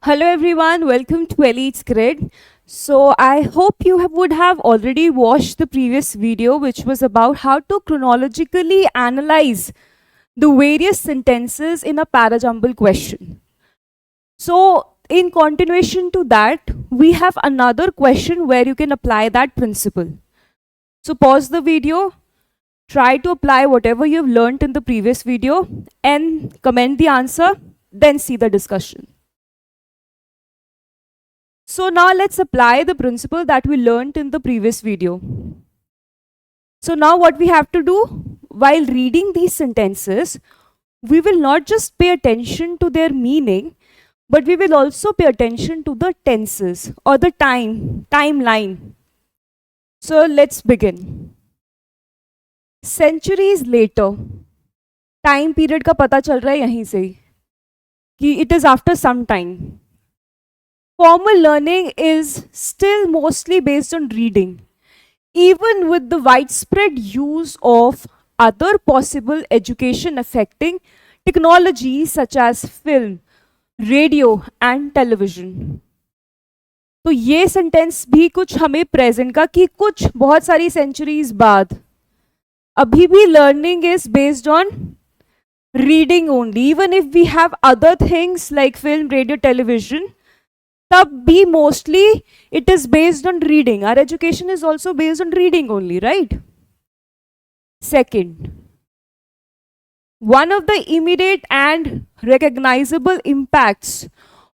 Hello everyone, welcome to Elite's Grid. So I hope would have already watched the previous video which was about how to chronologically analyze the various sentences in a parajumble question. So in continuation to that, we have another question where you can apply that principle. So pause the video, try to apply whatever you've learned in the previous video and comment the answer, then see the discussion. So now let's apply the principle that we learned in the previous video. So now what we have to do while reading these sentences, we will not just pay attention to their meaning, but we will also pay attention to the tenses or the timeline. So let's begin. Centuries later, time period का पता चल रहा है यहीं से कि it is after some time. Formal learning is still mostly based on reading, even with the widespread use of other possible education affecting technologies such as film, radio and television. तो ये सेंटेंस भी कुछ हमें present का कि कुछ बहुत सारी सेंचुरीज बाद अभी भी learning is based on reading only, even if we have other things like film, radio, television, तब भी mostly it is based on reading. Our education is also based on reading only, right? Second, one of the immediate and recognizable impacts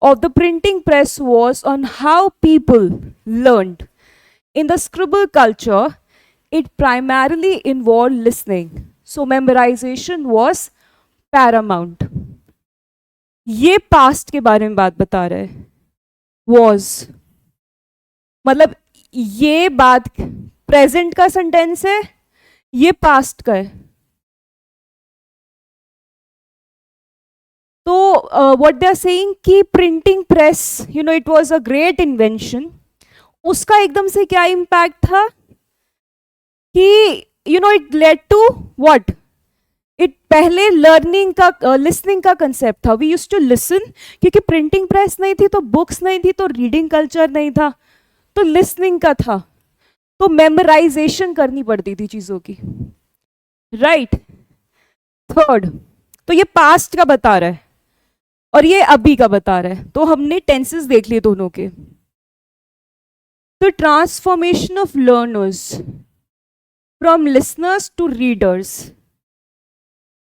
of the printing press was on how people learned. In the scribble culture, it primarily involved listening. So memorization was paramount. ये past के बारे में बात बता रहे हैं. Was मतलब ये बात प्रेजेंट का सेंटेंस है, ये पास्ट का है. तो व्हाट दे आर सेइंग कि printing press, you know, it was a great invention. उसका एकदम से क्या इम्पैक्ट था कि you know it led to what, it पहले लर्निंग का लिसनिंग का कंसेप्ट था. वी यूज टू लिसन, क्योंकि प्रिंटिंग प्रेस नहीं थी तो बुक्स नहीं थी तो रीडिंग कल्चर नहीं था, तो लिसनिंग का था, तो मेमोराइजेशन करनी पड़ती थी चीजों की, राइट. थर्ड, तो ये पास्ट का बता रहा है और ये अभी का बता रहा है, तो हमने टेंसेस देख लिए दोनों के. तो transformation of learners from listeners to readers,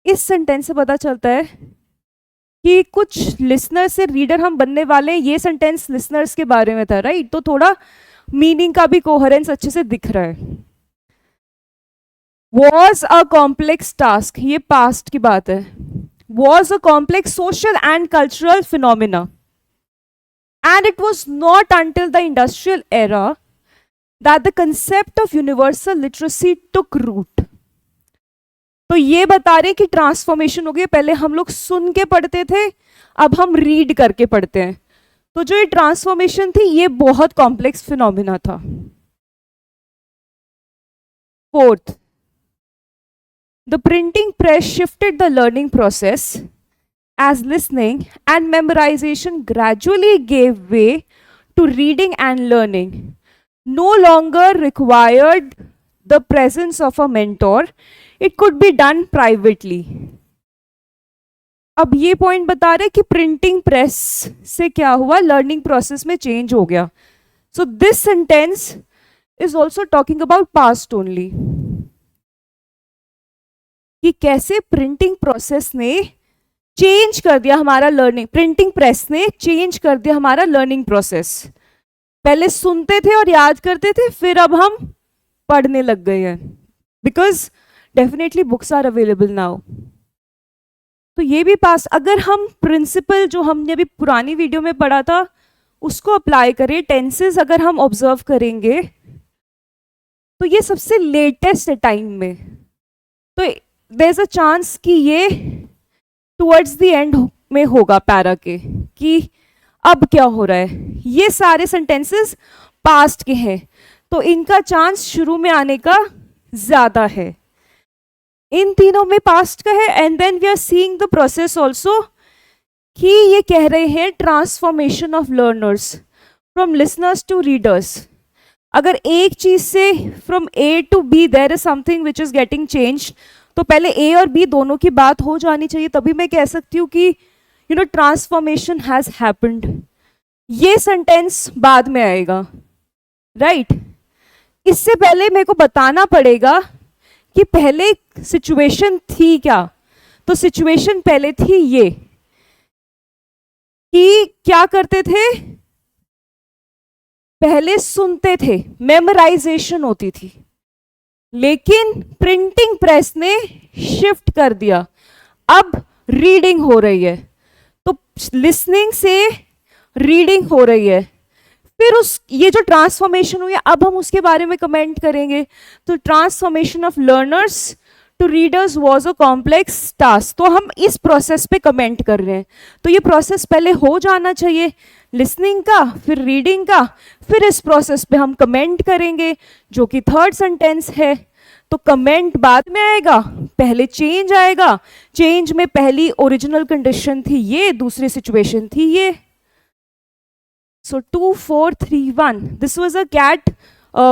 इस सेंटेंस से पता चलता है कि कुछ लिसनर से रीडर हम बनने वाले हैं. ये सेंटेंस लिसनर्स के बारे में था, राइट. तो थोड़ा मीनिंग का भी कोहेरेंस अच्छे से दिख रहा है. वॉज अ कॉम्प्लेक्स टास्क, ये पास्ट की बात है. Was a complex social and cultural phenomena and it was not until the industrial era that the concept of universal literacy took root. तो ये बता रहे कि ट्रांसफॉर्मेशन हो गई. पहले हम लोग सुन के पढ़ते थे, अब हम रीड करके पढ़ते हैं. तो जो ये ट्रांसफॉर्मेशन थी ये बहुत कॉम्प्लेक्स फिनोमिना था. Fourth, the printing press shifted the learning process as listening and memorization gradually gave way to reading and learning. No longer required the presence of a mentor. It could be done privately. अब ये point बता रहे कि printing press से क्या हुआ, learning process में change हो गया. So this sentence is also talking about past only, कि कैसे प्रिंटिंग प्रोसेस ने चेंज कर दिया हमारा लर्निंग, प्रिंटिंग प्रेस ने चेंज कर दिया हमारा लर्निंग प्रोसेस. पहले सुनते थे और याद करते थे, फिर अब हम पढ़ने लग गए हैं, because definitely books are available now. तो ये भी पास, अगर हम प्रिंसिपल जो हमने अभी पुरानी वीडियो में पढ़ा था उसको अप्लाई करें, टेंसेस अगर हम ऑब्जर्व करेंगे तो ये सबसे लेटेस्ट है टाइम में. तो देयर इज अ चांस कि ये टुवर्ड्स द एंड में होगा पैरा के, कि अब क्या हो रहा है. ये सारे सेंटेंसेस पास्ट के हैं तो इनका चांस शुरू में आने का ज्यादा है. इन तीनों में पास्ट का है. And then we are seeing the process also कि ये कह रहे हैं transformation of learners from listeners to readers. अगर एक चीज से from A to B there is something which is getting change, तो पहले ए और बी दोनों की बात हो जानी चाहिए, तभी मैं कह सकती हूँ कि you no transformation has happened. ये सेंटेंस बाद में आएगा, राइट? इससे पहले मेरे को बताना पड़ेगा कि पहले सिचुएशन थी क्या। तो सिचुएशन पहले थी ये कि क्या करते थे, पहले सुनते थे, मेमोराइजेशन होती थी, लेकिन प्रिंटिंग प्रेस ने शिफ्ट कर दिया, अब रीडिंग हो रही है। तो लिसनिंग से रीडिंग हो रही है। फिर उस ये जो ट्रांसफॉर्मेशन हुई है, अब हम उसके बारे में कमेंट करेंगे। तो transformation of learners to readers was a complex task. तो हम इस प्रोसेस पे कमेंट कर रहे हैं। तो ये प्रोसेस पहले हो जाना चाहिए, लिसनिंग का, फिर रीडिंग का, फिर इस प्रोसेस पे हम कमेंट करेंगे, जो कि थर्ड सेंटेंस है। तो कमेंट बाद में आएगा, पहले चेंज आएगा। चेंज में पहली ओरिजिनल कंडीशन थी ये, दूसरी सिचुएशन थी ये। So 2, 4, 3, 1. This was a CAT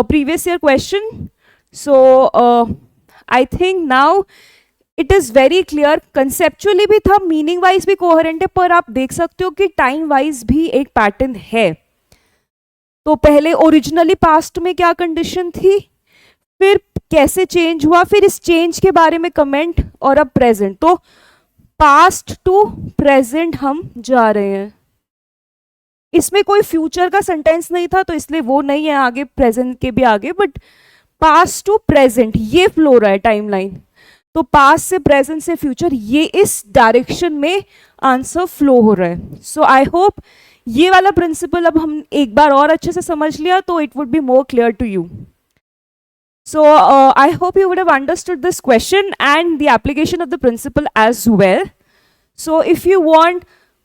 previous year question. So I think now it is very clear. Conceptually भी था, meaning wise भी coherent है, पर आप देख सकते हो कि time wise भी एक pattern है। तो पहले ओरिजिनली पास्ट में क्या कंडीशन थी, फिर कैसे चेंज हुआ, फिर इस चेंज के बारे में कमेंट, और अब प्रेजेंट। तो पास्ट टू प्रेजेंट हम जा रहे हैं। इसमें कोई फ्यूचर का सेंटेंस नहीं था, तो इसलिए वो नहीं है आगे, प्रेजेंट के भी आगे, बट पास्ट टू प्रेजेंट ये फ्लो रहा है टाइमलाइन। तो पास्ट से प्रेजेंट से फ्यूचर, ये इस डायरेक्शन में आंसर फ्लो हो रहा है। सो आई होप ये वाला प्रिंसिपल अब हम एक बार और अच्छे से समझ लिया, तो it would be more clear to you. So I hope you would have understood this question and the application of the principle as well. So if you want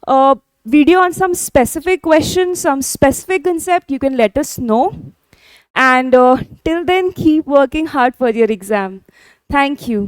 a video on some specific question, some specific concept, you can let us know. And till then, keep working hard for your exam. Thank you.